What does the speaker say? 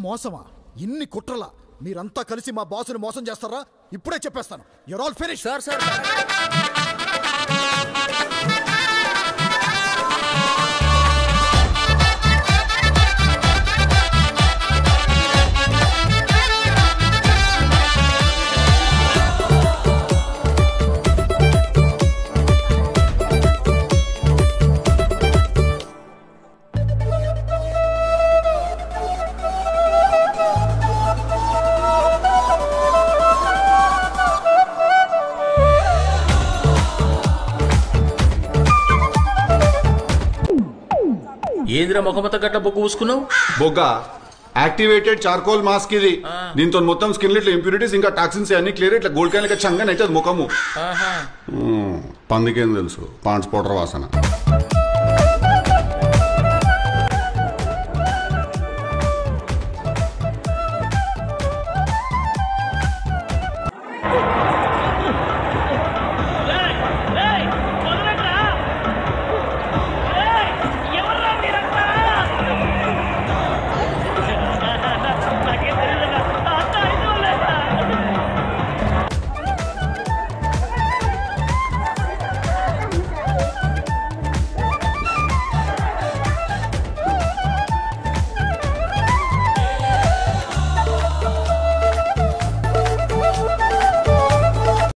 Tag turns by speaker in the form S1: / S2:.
S1: మోసమా? ఇన్ని కుట్రలా? మీరంతా కలిసి మా బాసుని మోసం చేస్తారా? ఇప్పుడే చెప్పేస్తాను. Your all finish.
S2: సార్ ఏంద్రా ముఖమత గట్ల బొగ్గు పూసుకున్నావు?
S3: బొగ్గ యాక్టివేటెడ్ చార్కోల్ మాస్క్ ఇది. దీంతో మొత్తం స్కిన్ ఇట్లా ఇంప్యూరిటీస్ ఇంకా టాక్సిన్స్ అన్ని క్లియర్. ఇట్లా గోల్డ్ క్యాన్ చంగా అయితే ముఖము. పందికేం తెలుసు పాండ్స్ పౌడర్ వాసన.